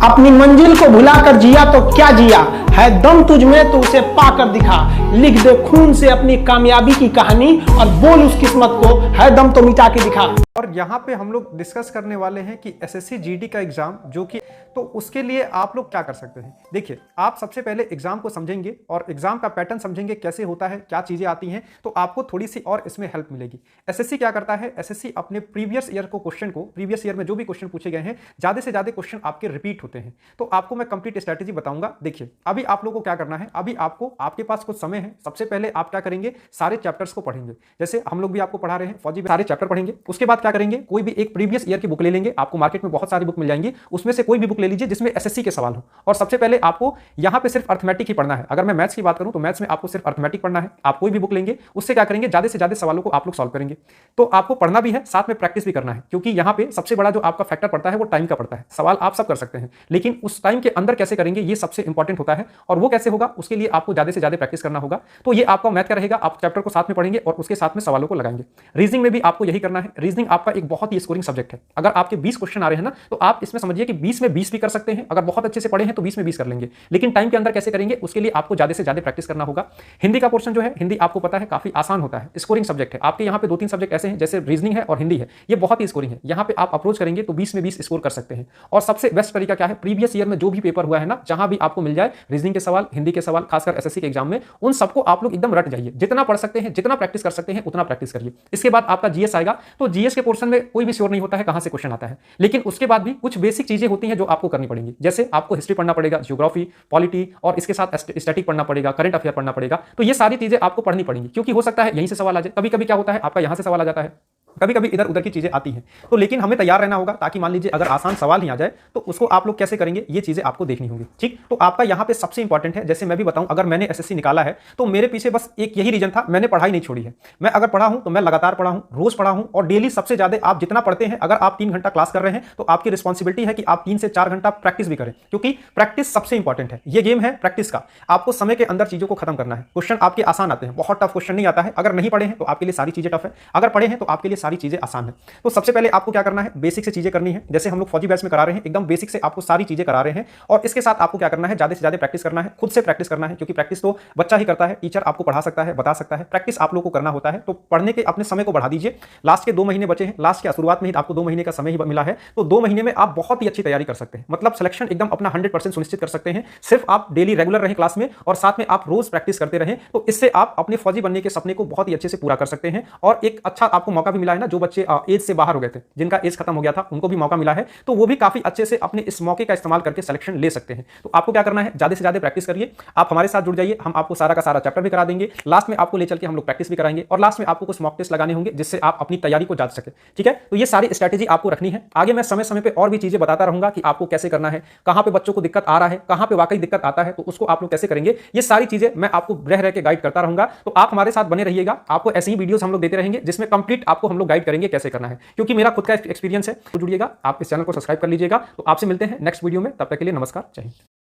अपनी मंजिल को भुलाकर जिया तो क्या जिया, है दम तुझ में तो उसे पाकर दिखा। लिख दे खून से अपनी कामयाबी की कहानी और बोल उस किस्मत को, है दम तो मिटा के दिखा। और यहाँ पे हम लोग डिस्कस करने वाले हैं कि एसएससी जीडी का एग्जाम जो कि तो उसके लिए आप लोग क्या कर सकते हैं। देखिए, आप सबसे पहले एग्जाम को समझेंगे और एग्जाम का पैटर्न समझेंगे, कैसे होता है, क्या चीजें आती हैं, तो आपको थोड़ी सी और इसमें हेल्प मिलेगी। एसएससी क्या करता है, एसएससी अपने प्रीवियस ईयर को क्वेश्चन को, प्रीवियस ईयर में जो भी क्वेश्चन पूछे गए हैं, ज्यादा से ज्यादा क्वेश्चन आपके रिपीट होते हैं। तो आपको मैं कंप्लीट स्ट्रेटेजी बताऊंगा। देखिए, अभी आप लोगों को क्या करना है, अभी आपको, आपके पास कुछ समय है। सबसे पहले आप क्या करेंगे, सारे चैप्टर्स को पढ़ेंगे। जैसे हम लोग भी आपको पढ़ा रहे हैं, फौजी भी सारे चैप्टर पढ़ेंगे। उसके बाद क्या करेंगे, कोई भी एक प्रीवियस ईयर की बुक ले लेंगे। आपको मार्केट में बहुत सारी बुक मिल जाएंगी, उसमें से कोई भी बुक ले लीजिए जिसमें एसएससी के सवाल हो। और सबसे पहले आपको यहां पे सिर्फ अर्थमेटिक ही पढ़ना है। अगर मैं मैथ्स की बात करूं तो मैथ्स में आपको सिर्फ अर्थमेटिक पढ़ना है। आप कोई भी बुक लेंगे, उससे क्या करेंगे, ज्यादा से ज्यादा सवालों को आप लोग सॉल्व करेंगे। तो आपको पढ़ना भी है, साथ में प्रैक्टिस भी करना है, क्योंकि यहां पे सबसे बड़ा जो आपका फैक्टर पड़ता है वो टाइम का पड़ता है। सवाल आप सब कर सकते हैं, लेकिन उस टाइम के अंदर कैसे करेंगे ये सबसे इंपॉर्टेंट होता है। और वो कैसे होगा, उसके लिए आपको ज्यादा से ज्यादा प्रैक्टिस करना होगा। तो ये आपका मैथ का रहेगा, आप चैप्टर को साथ में पढ़ेंगे और उसके साथ में सवालों को लगाएंगे। रीजनिंग में भी आपको यही करना है। रीजनिंग आपका एक बहुत ही स्कोरिंग सब्जेक्ट है। अगर आपके 20 क्वेश्चन आ रहे हैं ना, तो आप इसमें समझिए कि 20 में 20 भी कर सकते हैं। अगर बहुत अच्छे से पढ़े हैं तो 20 में 20 कर लेंगे, लेकिन टाइम के अंदर कैसे करेंगे उसके लिए आपको ज्यादा से ज्यादा प्रैक्टिस करना होगा। हिंदी का पोर्शन जो है, हिंदी आपको पता है काफी आसान होता है, स्कोरिंग सब्जेक्ट है। आपके यहाँ पे 2-3 सब्जेक्ट ऐसे हैं, जैसे रीजनिंग है और हिंदी है, ये बहुत ही स्कोरिंग है। यहाँ पे आप अप्रोच करेंगे तो 20 में 20 स्कोर कर सकते हैं। और सबसे बेस्ट तरीका क्या है, प्रीवियस ईयर में जो भी पेपर हुआ है ना, जहां भी आपको मिल जाए रीजनिंग के सवाल, हिंदी के सवाल, खासकर एसएससी के एग्जाम में, उन सबको आप लोग एकदम रट जाइए। जितना पढ़ सकते हैं, जितना प्रैक्टिस कर सकते हैं, उतना प्रैक्टिस करिए। इसके बाद आपका जीएस आएगा, तो जीएस के पोर्शन में कोई भी श्योर नहीं होता है कहां से क्वेश्चन आता है, लेकिन उसके बाद भी कुछ बेसिक चीजें होती हैं जो आपको करनी पड़ेंगी। जैसे आपको हिस्ट्री पढ़ना पड़ेगा, ज्योग्राफी, पॉलिटी, और इसके साथ स्टैटिक पढ़ना पड़ेगा, करंट अफेयर पढ़ना पड़ेगा। तो ये सारी चीजें आपको पढ़नी पड़ेंगी, क्योंकि हो सकता है यहीं से सवाल आ जाए। कभी कभी क्या होता है, आपका यहां से सवाल आ जाता है, कभी कभी इधर उधर की चीजें आती हैं। तो लेकिन हमें तैयार रहना होगा, ताकि मान लीजिए अगर आसान सवाल ही आ जाए तो उसको आप लोग कैसे करेंगे, ये चीजें आपको देखनी होगी। ठीक, तो आपका यहाँ पे सबसे इंपॉर्टेंट है, जैसे मैं भी बताऊं, अगर मैंने एसएससी निकाला है तो मेरे पीछे बस एक यही रीजन था, मैंने पढ़ाई नहीं छोड़ी है। मैं अगर पढ़ा हूं तो मैं लगातार पढ़ा हूं, रोज पढ़ा हूं, और डेली सबसे ज्यादा आप जितना पढ़ते हैं, अगर आप 3 घंटा क्लास कर रहे हैं तो आपकी रिस्पॉन्सिबिलिटी है कि आप 3 से 4 घंटा प्रैक्टिस भी करें, क्योंकि प्रैक्टिस सबसे इंपॉर्टेंट है। ये गेम है प्रैक्टिस का, आपको समय के अंदर चीजों को खत्म करना है। क्वेश्चन आपके आसान आते हैं, बहुत टफ क्वेश्चन नहीं आता है। अगर नहीं पढ़े हैं तो आपके लिए सारी चीजें टफ है, अगर पढ़े हैं तो आपके लिए सारी चीजें आसान है। तो सबसे पहले आपको क्या करना है, बेसिक से चीजें करनी है। जैसे हम लोग फौजी बैच में करा रहे हैं, एकदम बेसिक से आपको सारी चीजें करा रहे हैं। और इसके साथ आपको क्या करना है, ज्यादा से ज्यादा प्रैक्टिस करना है, खुद से प्रैक्टिस करना है, क्योंकि प्रैक्टिस तो बच्चा ही करता है, टीचर आपको पढ़ा सकता है, बता सकता है, प्रैक्टिस आप लोग को करना होता है। तो पढ़ने के अपने समय को बढ़ा दीजिए। लास्ट के 2 महीने बचे हैं, लास्ट के शुरुआत में ही आपको 2 महीने का समय ही मिला है, तो 2 महीने में आप बहुत ही अच्छी तैयारी कर सकते हैं। मतलब सिलेक्शन एकदम अपना 100% सुनिश्चित कर सकते हैं। सिर्फ आप डेली रेगुलर रहें क्लास में, और साथ में आप रोज प्रैक्टिस करते रहें, तो इससे आप अपने फौजी बनने के सपने को बहुत ही अच्छे से पूरा कर सकते हैं। और एक अच्छा आपको मौका भी मिला है ना, जो बच्चे एज से बाहर हो गए थे, जिनका एज खत्म हो गया था, उनको भी मौका मिला है, तो वो भी काफी अच्छे से अपने इस मौके का इस्तेमाल करके सिलेक्शन ले सकते हैं। तो आपको क्या करना है, ज्यादा से ज्यादा प्रैक्टिस करिए। आप हमारे साथ जुड़ जाइए, हम आपको सारा का सारा चैप्टर भी करा देंगे। लास्ट में आपको ले चल के हम लोग प्रैक्टिस भी कराएंगे, और लास्ट में आपको कुछ मॉक टेस्ट लगाने होंगे, जिससे आप अपनी तैयारी को जांच सके। ठीक है, तो ये सारी स्ट्रेटेजी आपको रखनी है। आगे मैं समय समय पे और भी चीजें बताता रहूंगा कि आपको कैसे करना है, कहां पे बच्चों को दिक्कत आ रहा है, कहां पे वाकई दिक्कत आता है, तो उसको आप लोग कैसे करेंगे, ये सारी चीजें मैं आपको रह रह के गाइड करता रहूंगा। तो आप हमारे साथ बने रहिएगा, आपको ऐसी ही वीडियोस हम लोग देते रहेंगे, जिसमें कंप्लीट आपको हम लोग गाइड करेंगे कैसे करना है, क्योंकि मेरा खुद का एक्सपीरियंस है। तो जुड़िएगा, आप इस चैनल को सब्सक्राइब कर लीजिएगा। तो आपसे मिलते हैं नेक्स्ट वीडियो में, तब तक के लिए नमस्कार, जय हिंद।